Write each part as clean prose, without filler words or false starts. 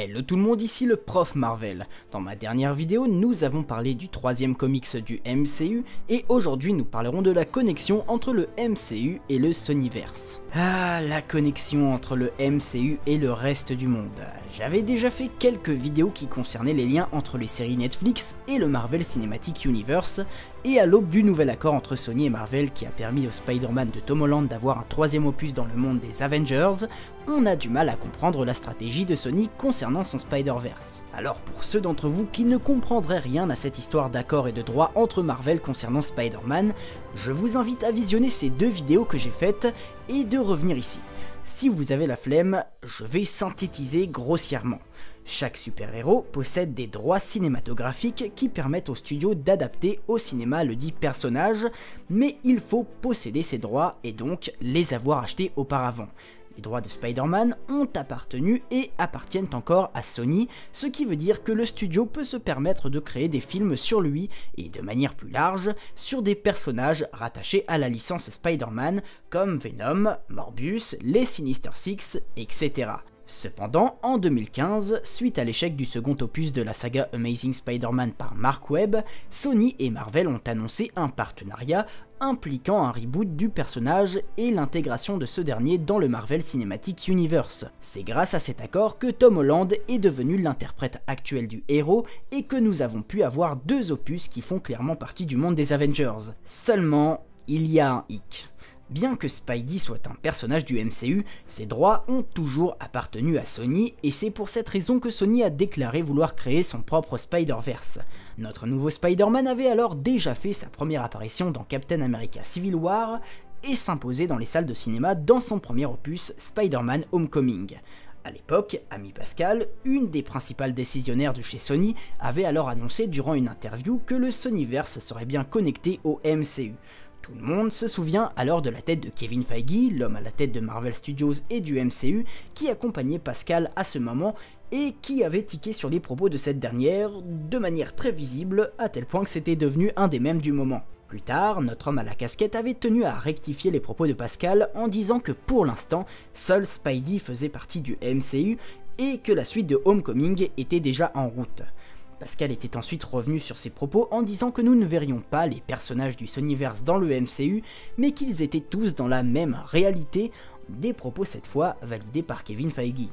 Hello tout le monde, ici le prof Marvel. Dans ma dernière vidéo, nous avons parlé du troisième comics du MCU et aujourd'hui nous parlerons de la connexion entre le MCU et le Sonyverse. Ah, la connexion entre le MCU et le reste du monde. J'avais déjà fait quelques vidéos qui concernaient les liens entre les séries Netflix et le Marvel Cinematic Universe, et à l'aube du nouvel accord entre Sony et Marvel qui a permis au Spider-Man de Tom Holland d'avoir un troisième opus dans le monde des Avengers, on a du mal à comprendre la stratégie de Sony concernant son Spider-Verse. Alors pour ceux d'entre vous qui ne comprendraient rien à cette histoire d'accord et de droit entre Marvel concernant Spider-Man, je vous invite à visionner ces deux vidéos que j'ai faites et de revenir ici. Si vous avez la flemme, je vais synthétiser grossièrement. Chaque super-héros possède des droits cinématographiques qui permettent au studio d'adapter au cinéma le dit personnage, mais il faut posséder ces droits et donc les avoir achetés auparavant. Les droits de Spider-Man ont appartenu et appartiennent encore à Sony, ce qui veut dire que le studio peut se permettre de créer des films sur lui et de manière plus large sur des personnages rattachés à la licence Spider-Man comme Venom, Morbius, les Sinister Six, etc. Cependant, en 2015, suite à l'échec du second opus de la saga Amazing Spider-Man par Mark Webb, Sony et Marvel ont annoncé un partenariat impliquant un reboot du personnage et l'intégration de ce dernier dans le Marvel Cinematic Universe. C'est grâce à cet accord que Tom Holland est devenu l'interprète actuel du héros et que nous avons pu avoir deux opus qui font clairement partie du monde des Avengers. Seulement, il y a un hic. Bien que Spidey soit un personnage du MCU, ses droits ont toujours appartenu à Sony et c'est pour cette raison que Sony a déclaré vouloir créer son propre Spider-Verse. Notre nouveau Spider-Man avait alors déjà fait sa première apparition dans Captain America Civil War et s'imposait dans les salles de cinéma dans son premier opus Spider-Man Homecoming. A l'époque, Amy Pascal, une des principales décisionnaires de chez Sony, avait alors annoncé durant une interview que le Sonyverse serait bien connecté au MCU. Tout le monde se souvient alors de la tête de Kevin Feige, l'homme à la tête de Marvel Studios et du MCU, qui accompagnait Pascal à ce moment et qui avait tiqué sur les propos de cette dernière de manière très visible, à tel point que c'était devenu un des mèmes du moment. Plus tard, notre homme à la casquette avait tenu à rectifier les propos de Pascal en disant que pour l'instant, seul Spidey faisait partie du MCU et que la suite de Homecoming était déjà en route. Pascal était ensuite revenu sur ses propos en disant que nous ne verrions pas les personnages du Sonyverse dans le MCU, mais qu'ils étaient tous dans la même réalité, des propos cette fois validés par Kevin Feige.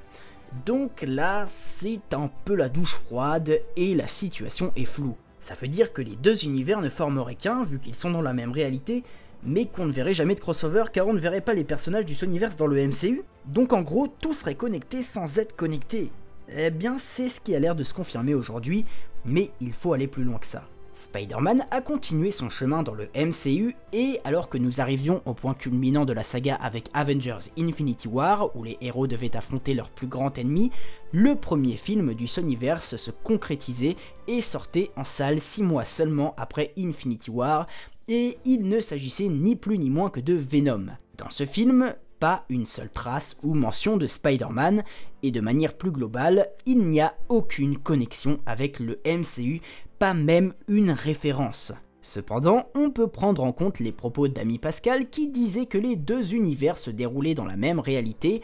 Donc là, c'est un peu la douche froide et la situation est floue. Ça veut dire que les deux univers ne formeraient qu'un, vu qu'ils sont dans la même réalité, mais qu'on ne verrait jamais de crossover car on ne verrait pas les personnages du Sonyverse dans le MCU. Donc en gros, tout serait connecté sans être connecté. Eh bien, c'est ce qui a l'air de se confirmer aujourd'hui, mais il faut aller plus loin que ça. Spider-Man a continué son chemin dans le MCU et alors que nous arrivions au point culminant de la saga avec Avengers Infinity War, où les héros devaient affronter leur plus grand ennemi, le premier film du Sonyverse se concrétisait et sortait en salle 6 mois seulement après Infinity War, et il ne s'agissait ni plus ni moins que de Venom. Dans ce film, pas une seule trace ou mention de Spider-Man, et de manière plus globale, il n'y a aucune connexion avec le MCU, pas même une référence. Cependant, on peut prendre en compte les propos d'Amy Pascal qui disait que les deux univers se déroulaient dans la même réalité.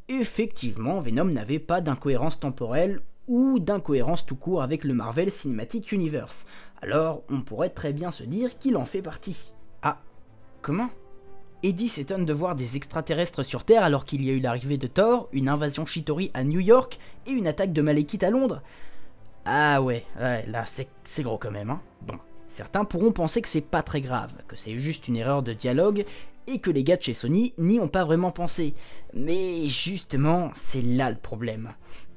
Effectivement, Venom n'avait pas d'incohérence temporelle ou d'incohérence tout court avec le Marvel Cinematic Universe. Alors, on pourrait très bien se dire qu'il en fait partie. Ah, comment ? Eddie s'étonne de voir des extraterrestres sur Terre alors qu'il y a eu l'arrivée de Thor, une invasion Chitauri à New York et une attaque de Malekith à Londres. Ah ouais, là c'est gros quand même, hein. Bon, certains pourront penser que c'est pas très grave, que c'est juste une erreur de dialogue et que les gars de chez Sony n'y ont pas vraiment pensé. Mais justement, c'est là le problème.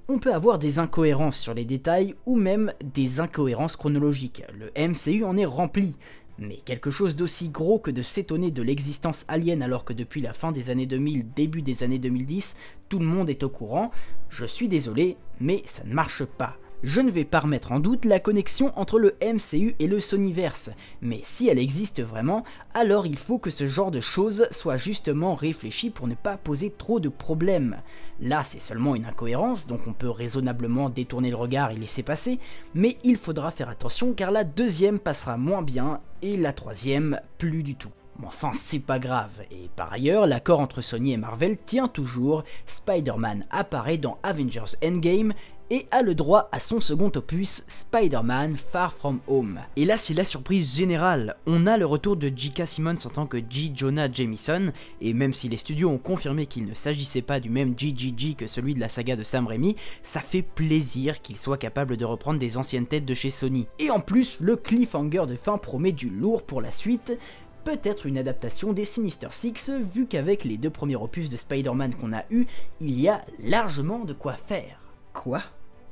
On peut avoir des incohérences sur les détails ou même des incohérences chronologiques. Le MCU en est rempli. Mais quelque chose d'aussi gros que de s'étonner de l'existence alien alors que depuis la fin des années 2000, début des années 2010, tout le monde est au courant, je suis désolé, mais ça ne marche pas. Je ne vais pas remettre en doute la connexion entre le MCU et le Sonyverse, mais si elle existe vraiment, alors il faut que ce genre de choses soit justement réfléchi pour ne pas poser trop de problèmes. Là c'est seulement une incohérence, donc on peut raisonnablement détourner le regard et laisser passer, mais il faudra faire attention car la deuxième passera moins bien et la troisième plus du tout. Bon, enfin, c'est pas grave, et par ailleurs, l'accord entre Sony et Marvel tient toujours, Spider-Man apparaît dans Avengers Endgame, et a le droit à son second opus, Spider-Man Far From Home. Et là c'est la surprise générale, on a le retour de J.K. Simmons en tant que J. Jonah Jameson, et même si les studios ont confirmé qu'il ne s'agissait pas du même JJJ que celui de la saga de Sam Raimi, ça fait plaisir qu'il soit capable de reprendre des anciennes têtes de chez Sony. Et en plus, le cliffhanger de fin promet du lourd pour la suite, peut-être une adaptation des Sinister Six, vu qu'avec les deux premiers opus de Spider-Man qu'on a eu, il y a largement de quoi faire. Quoi?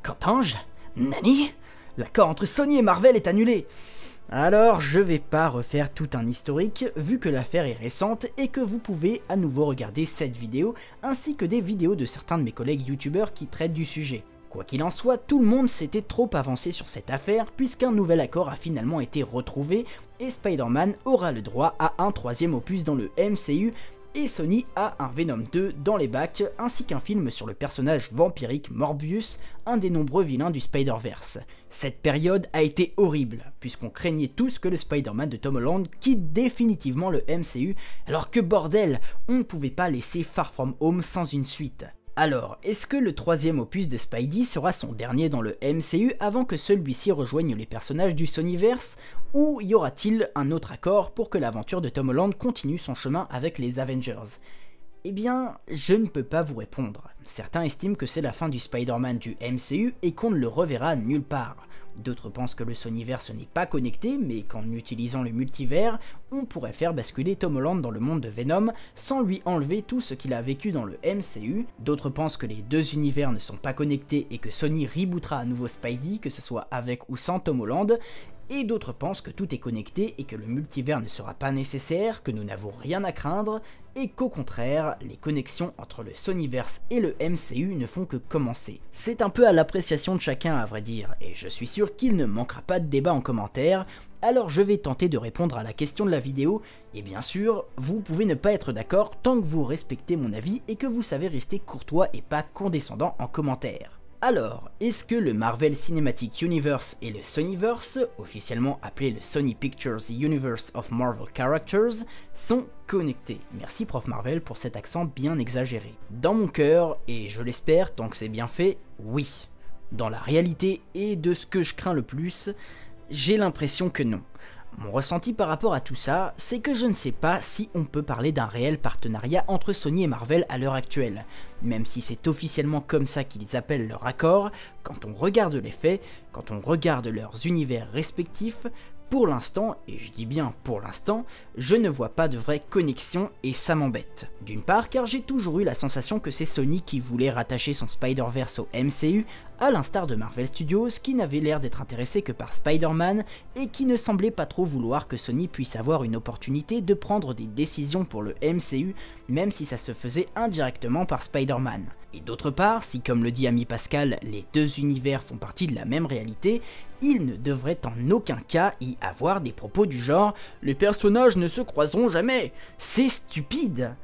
Qu'entends-je? Nani? L'accord entre Sony et Marvel est annulé. Alors je vais pas refaire tout un historique vu que l'affaire est récente et que vous pouvez à nouveau regarder cette vidéo ainsi que des vidéos de certains de mes collègues youtubeurs qui traitent du sujet. Quoi qu'il en soit, tout le monde s'était trop avancé sur cette affaire puisqu'un nouvel accord a finalement été retrouvé et Spider-Man aura le droit à un troisième opus dans le MCU et Sony a un Venom 2 dans les bacs, ainsi qu'un film sur le personnage vampirique Morbius, un des nombreux vilains du Spider-Verse. Cette période a été horrible, puisqu'on craignait tous que le Spider-Man de Tom Holland quitte définitivement le MCU, alors que bordel, on ne pouvait pas laisser Far From Home sans une suite. Alors, est-ce que le troisième opus de Spidey sera son dernier dans le MCU avant que celui-ci rejoigne les personnages du Sonyverse, ou y aura-t-il un autre accord pour que l'aventure de Tom Holland continue son chemin avec les Avengers? Eh bien, je ne peux pas vous répondre. Certains estiment que c'est la fin du Spider-Man du MCU et qu'on ne le reverra nulle part. D'autres pensent que le Sonyverse n'est pas connecté, mais qu'en utilisant le multivers, on pourrait faire basculer Tom Holland dans le monde de Venom sans lui enlever tout ce qu'il a vécu dans le MCU. D'autres pensent que les deux univers ne sont pas connectés et que Sony rebootera à nouveau Spidey, que ce soit avec ou sans Tom Holland. Et d'autres pensent que tout est connecté et que le multivers ne sera pas nécessaire, que nous n'avons rien à craindre, et qu'au contraire, les connexions entre le Sonyverse et le MCU ne font que commencer. C'est un peu à l'appréciation de chacun à vrai dire, et je suis sûr qu'il ne manquera pas de débat en commentaire, alors je vais tenter de répondre à la question de la vidéo, et bien sûr, vous pouvez ne pas être d'accord tant que vous respectez mon avis et que vous savez rester courtois et pas condescendant en commentaire. Alors, est-ce que le Marvel Cinematic Universe et le Sonyverse, officiellement appelé le Sony Pictures Universe of Marvel Characters, sont connectés? Merci Prof Marvel pour cet accent bien exagéré. Dans mon cœur, et je l'espère tant que c'est bien fait, oui. Dans la réalité et de ce que je crains le plus, j'ai l'impression que non. Mon ressenti par rapport à tout ça, c'est que je ne sais pas si on peut parler d'un réel partenariat entre Sony et Marvel à l'heure actuelle. Même si c'est officiellement comme ça qu'ils appellent leur accord, quand on regarde les faits, quand on regarde leurs univers respectifs, pour l'instant, et je dis bien pour l'instant, je ne vois pas de vraie connexion et ça m'embête. D'une part car j'ai toujours eu la sensation que c'est Sony qui voulait rattacher son Spider-Verse au MCU, à l'instar de Marvel Studios qui n'avait l'air d'être intéressé que par Spider-Man et qui ne semblait pas trop vouloir que Sony puisse avoir une opportunité de prendre des décisions pour le MCU, même si ça se faisait indirectement par Spider-Man. Et d'autre part, si comme le dit Ami Pascal, les deux univers font partie de la même réalité, il ne devrait en aucun cas y avoir des propos du genre « les personnages ne se croiseront jamais ». C'est stupide.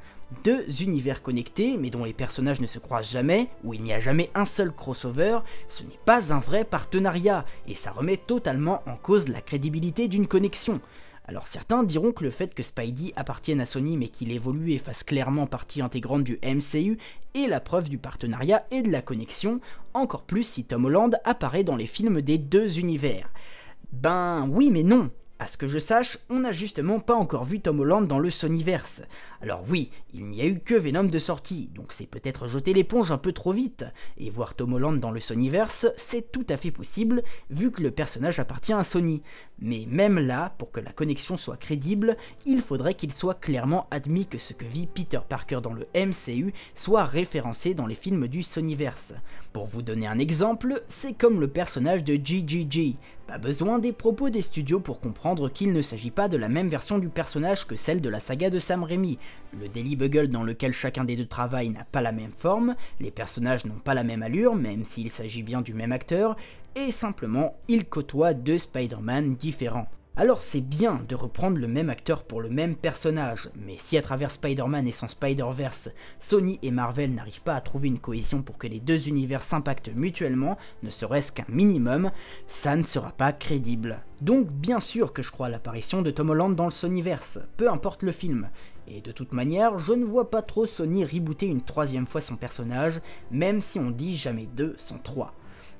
Deux univers connectés, mais dont les personnages ne se croisent jamais, où il n'y a jamais un seul crossover, ce n'est pas un vrai partenariat, et ça remet totalement en cause la crédibilité d'une connexion. Alors certains diront que le fait que Spidey appartienne à Sony mais qu'il évolue et fasse clairement partie intégrante du MCU est la preuve du partenariat et de la connexion, encore plus si Tom Holland apparaît dans les films des deux univers. Ben oui mais non. À ce que je sache, on n'a justement pas encore vu Tom Holland dans le Sonyverse. Alors oui, il n'y a eu que Venom de sortie, donc c'est peut-être jeter l'éponge un peu trop vite, et voir Tom Holland dans le Sonyverse, c'est tout à fait possible, vu que le personnage appartient à Sony. Mais même là, pour que la connexion soit crédible, il faudrait qu'il soit clairement admis que ce que vit Peter Parker dans le MCU soit référencé dans les films du Sonyverse. Pour vous donner un exemple, c'est comme le personnage de JJJ. Pas besoin des propos des studios pour comprendre qu'il ne s'agit pas de la même version du personnage que celle de la saga de Sam Raimi. Le Daily Bugle dans lequel chacun des deux travaille n'a pas la même forme, les personnages n'ont pas la même allure, même s'il s'agit bien du même acteur, et simplement, ils côtoient deux Spider-Man différents. Alors c'est bien de reprendre le même acteur pour le même personnage, mais si à travers Spider-Man et son Spider-Verse, Sony et Marvel n'arrivent pas à trouver une cohésion pour que les deux univers s'impactent mutuellement, ne serait-ce qu'un minimum, ça ne sera pas crédible. Donc bien sûr que je crois à l'apparition de Tom Holland dans le Sonyverse, peu importe le film. Et de toute manière, je ne vois pas trop Sony rebooter une troisième fois son personnage, même si on dit jamais 2 sans 3.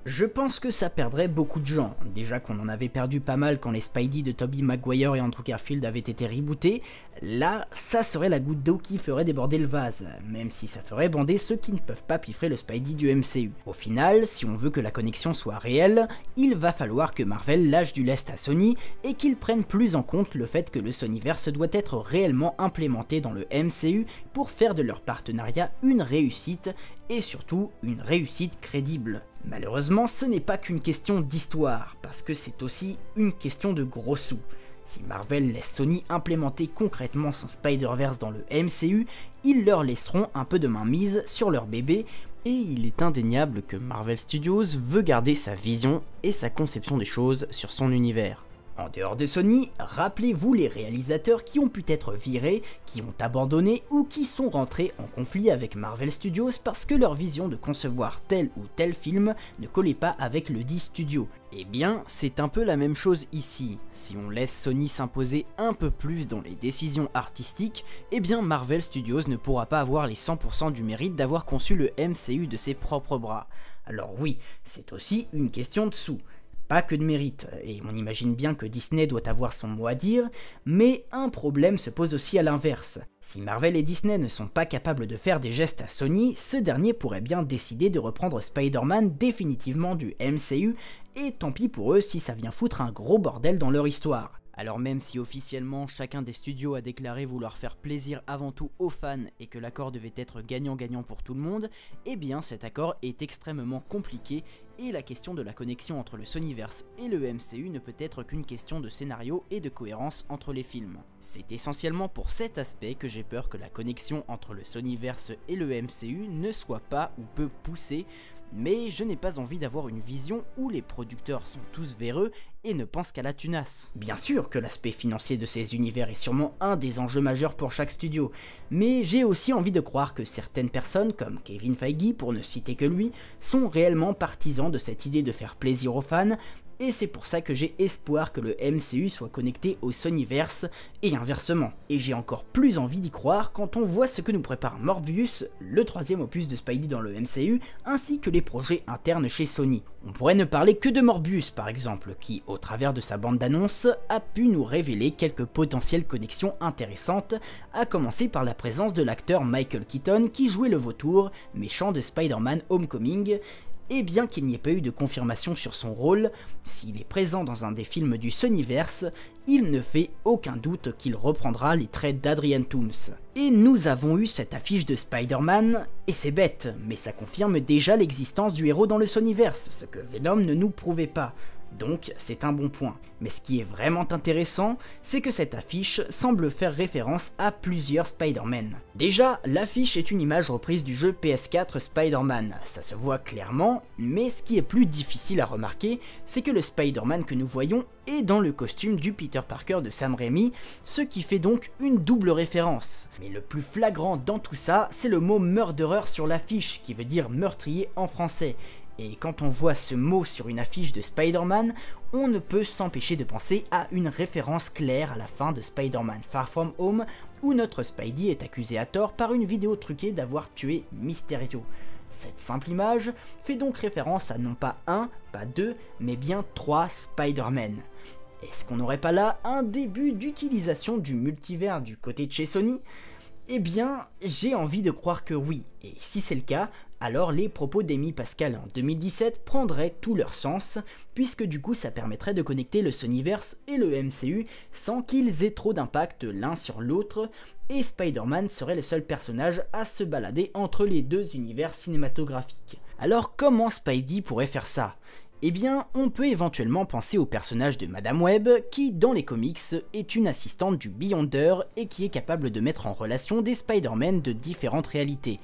Je pense que ça perdrait beaucoup de gens, déjà qu'on en avait perdu pas mal quand les Spidey de Tobey Maguire et Andrew Garfield avaient été rebootés, là ça serait la goutte d'eau qui ferait déborder le vase, même si ça ferait bander ceux qui ne peuvent pas piffrer le Spidey du MCU. Au final, si on veut que la connexion soit réelle, il va falloir que Marvel lâche du lest à Sony et qu'ils prennent plus en compte le fait que le Sonyverse doit être réellement implémenté dans le MCU pour faire de leur partenariat une réussite, et surtout une réussite crédible. Malheureusement, ce n'est pas qu'une question d'histoire, parce que c'est aussi une question de gros sous. Si Marvel laisse Sony implémenter concrètement son Spider-Verse dans le MCU, ils leur laisseront un peu de mainmise sur leur bébé, et il est indéniable que Marvel Studios veut garder sa vision et sa conception des choses sur son univers. En dehors de Sony, rappelez-vous les réalisateurs qui ont pu être virés, qui ont abandonné ou qui sont rentrés en conflit avec Marvel Studios parce que leur vision de concevoir tel ou tel film ne collait pas avec le dit studio. Eh bien, c'est un peu la même chose ici. Si on laisse Sony s'imposer un peu plus dans les décisions artistiques, eh bien Marvel Studios ne pourra pas avoir les 100% du mérite d'avoir conçu le MCU de ses propres bras. Alors oui, c'est aussi une question de sous. Pas que de mérite, et on imagine bien que Disney doit avoir son mot à dire, mais un problème se pose aussi à l'inverse. Si Marvel et Disney ne sont pas capables de faire des gestes à Sony, ce dernier pourrait bien décider de reprendre Spider-Man définitivement du MCU, et tant pis pour eux si ça vient foutre un gros bordel dans leur histoire. Alors même si officiellement chacun des studios a déclaré vouloir faire plaisir avant tout aux fans et que l'accord devait être gagnant-gagnant pour tout le monde, eh bien cet accord est extrêmement compliqué et la question de la connexion entre le Sonyverse et le MCU ne peut être qu'une question de scénario et de cohérence entre les films. C'est essentiellement pour cet aspect que j'ai peur que la connexion entre le Sonyverse et le MCU ne soit pas ou peu poussée, mais je n'ai pas envie d'avoir une vision où les producteurs sont tous véreux et ne pensent qu'à la tunasse. Bien sûr que l'aspect financier de ces univers est sûrement un des enjeux majeurs pour chaque studio, mais j'ai aussi envie de croire que certaines personnes, comme Kevin Feige pour ne citer que lui, sont réellement partisans de cette idée de faire plaisir aux fans, et c'est pour ça que j'ai espoir que le MCU soit connecté au Sonyverse, et inversement. Et j'ai encore plus envie d'y croire quand on voit ce que nous prépare Morbius, le troisième opus de Spidey dans le MCU, ainsi que les projets internes chez Sony. On pourrait ne parler que de Morbius par exemple, qui, au travers de sa bande d'annonces, a pu nous révéler quelques potentielles connexions intéressantes, à commencer par la présence de l'acteur Michael Keaton qui jouait le vautour, méchant de Spider-Man Homecoming, et bien qu'il n'y ait pas eu de confirmation sur son rôle, s'il est présent dans un des films du Sonyverse, il ne fait aucun doute qu'il reprendra les traits d'Adrian Toomes. Et nous avons eu cette affiche de Spider-Man, et c'est bête, mais ça confirme déjà l'existence du héros dans le Sonyverse, ce que Venom ne nous prouvait pas. Donc c'est un bon point. Mais ce qui est vraiment intéressant, c'est que cette affiche semble faire référence à plusieurs Spider-Man. Déjà, l'affiche est une image reprise du jeu PS4 Spider-Man, ça se voit clairement, mais ce qui est plus difficile à remarquer, c'est que le Spider-Man que nous voyons est dans le costume du Peter Parker de Sam Raimi, ce qui fait donc une double référence. Mais le plus flagrant dans tout ça, c'est le mot murderer sur l'affiche, qui veut dire meurtrier en français. Et quand on voit ce mot sur une affiche de Spider-Man, on ne peut s'empêcher de penser à une référence claire à la fin de Spider-Man Far From Home, où notre Spidey est accusé à tort par une vidéo truquée d'avoir tué Mysterio. Cette simple image fait donc référence à non pas un, pas deux, mais bien 3 Spider-Man. Est-ce qu'on n'aurait pas là un début d'utilisation du multivers du côté de chez Sony ? Eh bien, j'ai envie de croire que oui, et si c'est le cas, alors les propos d'Amy Pascal en 2017 prendraient tout leur sens, puisque du coup ça permettrait de connecter le Sonyverse et le MCU sans qu'ils aient trop d'impact l'un sur l'autre, et Spider-Man serait le seul personnage à se balader entre les deux univers cinématographiques. Alors comment Spidey pourrait faire ça ? Eh bien, on peut éventuellement penser au personnage de Madame Web, qui dans les comics est une assistante du Beyonder et qui est capable de mettre en relation des Spider-Man de différentes réalités.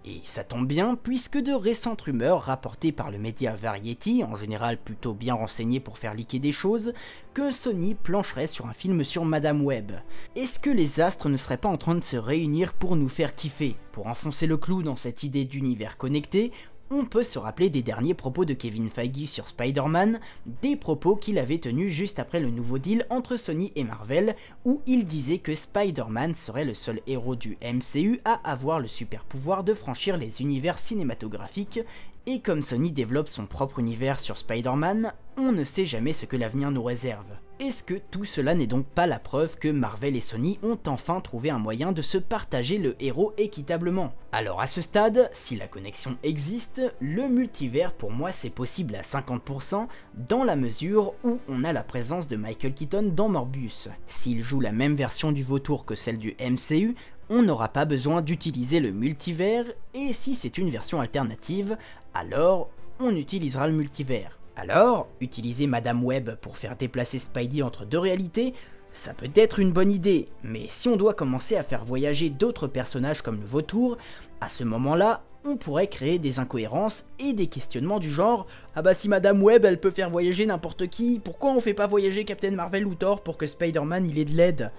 Et ça tombe bien puisque de récentes rumeurs rapportées par le média Variety, en général plutôt bien renseigné pour faire leaker des choses, que Sony plancherait sur un film sur Madame Web. Est-ce que les astres ne seraient pas en train de se réunir pour nous faire kiffer? Pour enfoncer le clou dans cette idée d'univers connecté, on peut se rappeler des derniers propos de Kevin Feige sur Spider-Man, des propos qu'il avait tenus juste après le nouveau deal entre Sony et Marvel, où il disait que Spider-Man serait le seul héros du MCU à avoir le super pouvoir de franchir les univers cinématographiques, et comme Sony développe son propre univers sur Spider-Man, on ne sait jamais ce que l'avenir nous réserve. Est-ce que tout cela n'est donc pas la preuve que Marvel et Sony ont enfin trouvé un moyen de se partager le héros équitablement? Alors à ce stade, si la connexion existe, le multivers pour moi c'est possible à 50% dans la mesure où on a la présence de Michael Keaton dans Morbius. S'il joue la même version du vautour que celle du MCU, on n'aura pas besoin d'utiliser le multivers, et si c'est une version alternative, alors on utilisera le multivers. Alors, utiliser Madame Web pour faire déplacer Spidey entre deux réalités, ça peut être une bonne idée, mais si on doit commencer à faire voyager d'autres personnages comme le vautour, à ce moment-là, on pourrait créer des incohérences et des questionnements du genre « Ah bah si Madame Web elle peut faire voyager n'importe qui, pourquoi on fait pas voyager Captain Marvel ou Thor pour que Spider-Man il ait de l'aide ?»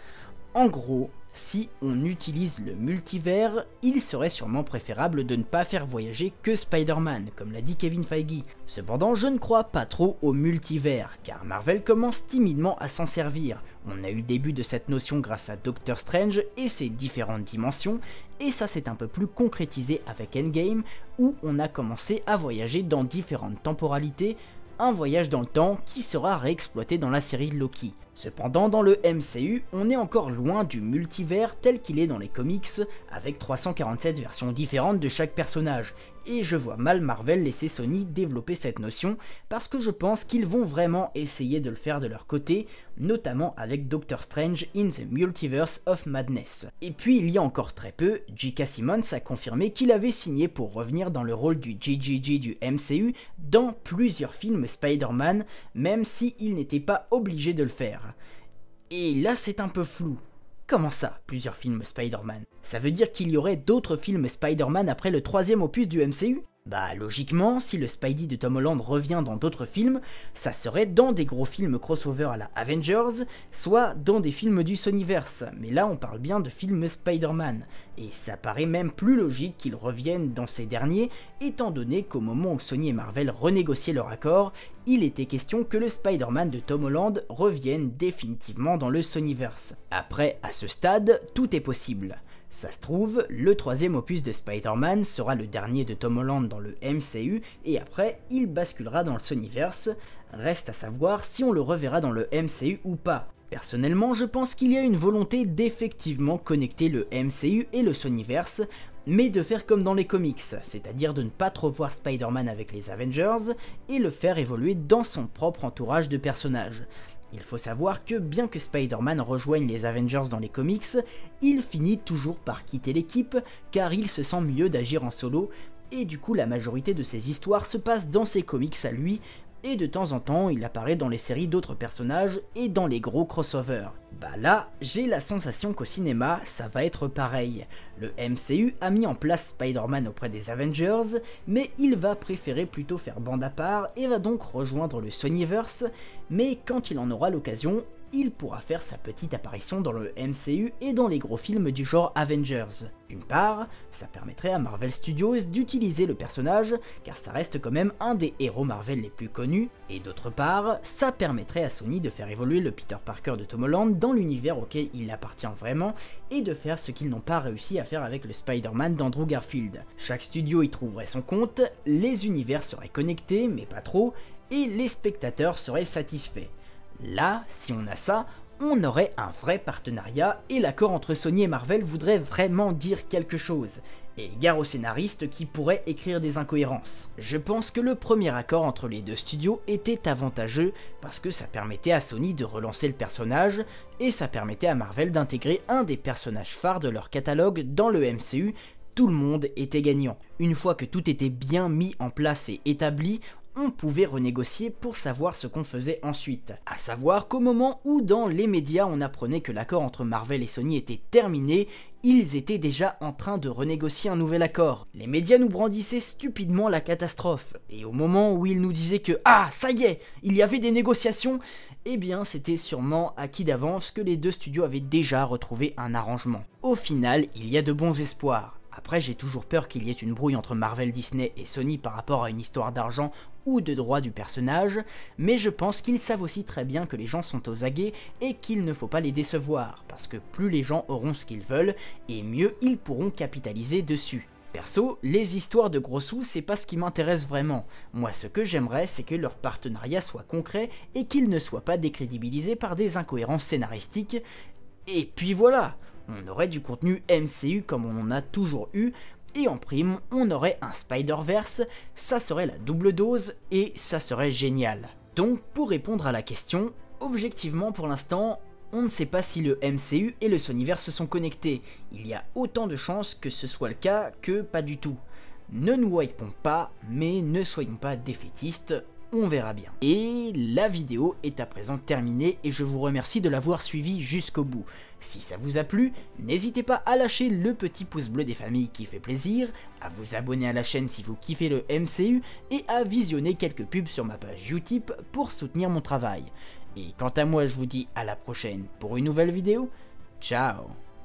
En gros, si on utilise le multivers, il serait sûrement préférable de ne pas faire voyager que Spider-Man, comme l'a dit Kevin Feige. Cependant, je ne crois pas trop au multivers, car Marvel commence timidement à s'en servir. On a eu le début de cette notion grâce à Doctor Strange et ses différentes dimensions, et ça s'est un peu plus concrétisé avec Endgame, où on a commencé à voyager dans différentes temporalités, un voyage dans le temps qui sera réexploité dans la série Loki. Cependant, dans le MCU, on est encore loin du multivers tel qu'il est dans les comics, avec 347 versions différentes de chaque personnage, et je vois mal Marvel laisser Sony développer cette notion, parce que je pense qu'ils vont vraiment essayer de le faire de leur côté, notamment avec Doctor Strange in the Multiverse of Madness. Et puis il y a encore très peu, J.K. Simmons a confirmé qu'il avait signé pour revenir dans le rôle du JJJ du MCU dans plusieurs films Spider-Man, même s'il n'était pas obligé de le faire. Et là c'est un peu flou. Comment ça, plusieurs films Spider-Man? Ça veut dire qu'il y aurait d'autres films Spider-Man après le troisième opus du MCU? Bah logiquement, si le Spidey de Tom Holland revient dans d'autres films, ça serait dans des gros films crossover à la Avengers, soit dans des films du Sonyverse, mais là on parle bien de films Spider-Man, et ça paraît même plus logique qu'ils reviennent dans ces derniers, étant donné qu'au moment où Sony et Marvel renégociaient leur accord, il était question que le Spider-Man de Tom Holland revienne définitivement dans le Sonyverse. Après, à ce stade, tout est possible. Ça se trouve, le troisième opus de Spider-Man sera le dernier de Tom Holland dans le MCU, et après, il basculera dans le Sonyverse. Reste à savoir si on le reverra dans le MCU ou pas. Personnellement, je pense qu'il y a une volonté d'effectivement connecter le MCU et le Sonyverse, mais de faire comme dans les comics, c'est-à-dire de ne pas trop voir Spider-Man avec les Avengers, et le faire évoluer dans son propre entourage de personnages. Il faut savoir que bien que Spider-Man rejoigne les Avengers dans les comics, il finit toujours par quitter l'équipe car il se sent mieux d'agir en solo, et du coup la majorité de ses histoires se passent dans ses comics à lui, et de temps en temps il apparaît dans les séries d'autres personnages et dans les gros crossovers. Bah là, j'ai la sensation qu'au cinéma, ça va être pareil. Le MCU a mis en place Spider-Man auprès des Avengers, mais il va préférer plutôt faire bande à part et va donc rejoindre le Sonyverse, mais quand il en aura l'occasion, il pourra faire sa petite apparition dans le MCU et dans les gros films du genre Avengers. D'une part, ça permettrait à Marvel Studios d'utiliser le personnage, car ça reste quand même un des héros Marvel les plus connus, et d'autre part, ça permettrait à Sony de faire évoluer le Peter Parker de Tom Holland dans l'univers auquel il appartient vraiment, et de faire ce qu'ils n'ont pas réussi à faire avec le Spider-Man d'Andrew Garfield. Chaque studio y trouverait son compte, les univers seraient connectés, mais pas trop, et les spectateurs seraient satisfaits. Là, si on a ça, on aurait un vrai partenariat et l'accord entre Sony et Marvel voudrait vraiment dire quelque chose. Et gare aux scénaristes qui pourraient écrire des incohérences. Je pense que le premier accord entre les deux studios était avantageux parce que ça permettait à Sony de relancer le personnage et ça permettait à Marvel d'intégrer un des personnages phares de leur catalogue dans le MCU. Tout le monde était gagnant. Une fois que tout était bien mis en place et établi, on pouvait renégocier pour savoir ce qu'on faisait ensuite. À savoir qu'au moment où dans les médias on apprenait que l'accord entre Marvel et Sony était terminé, ils étaient déjà en train de renégocier un nouvel accord. Les médias nous brandissaient stupidement la catastrophe, et au moment où ils nous disaient que « Ah, ça y est, il y avait des négociations !» eh bien c'était sûrement acquis d'avance que les deux studios avaient déjà retrouvé un arrangement. Au final, il y a de bons espoirs. Après, j'ai toujours peur qu'il y ait une brouille entre Marvel, Disney et Sony par rapport à une histoire d'argent ou de droit du personnage, mais je pense qu'ils savent aussi très bien que les gens sont aux aguets et qu'il ne faut pas les décevoir, parce que plus les gens auront ce qu'ils veulent, et mieux ils pourront capitaliser dessus. Perso, les histoires de gros sous, c'est pas ce qui m'intéresse vraiment. Moi, ce que j'aimerais, c'est que leur partenariat soit concret et qu'il ne soit pas décrédibilisé par des incohérences scénaristiques. Et puis voilà, on aurait du contenu MCU comme on en a toujours eu, et en prime, on aurait un Spider-Verse, ça serait la double dose, et ça serait génial. Donc, pour répondre à la question, objectivement pour l'instant, on ne sait pas si le MCU et le Sonyverse se sont connectés. Il y a autant de chances que ce soit le cas que pas du tout. Ne nous hypons pas, mais ne soyons pas défaitistes, on verra bien. Et la vidéo est à présent terminée et je vous remercie de l'avoir suivi jusqu'au bout. Si ça vous a plu, n'hésitez pas à lâcher le petit pouce bleu des familles qui fait plaisir, à vous abonner à la chaîne si vous kiffez le MCU et à visionner quelques pubs sur ma page Utip pour soutenir mon travail. Et quant à moi, je vous dis à la prochaine pour une nouvelle vidéo. Ciao!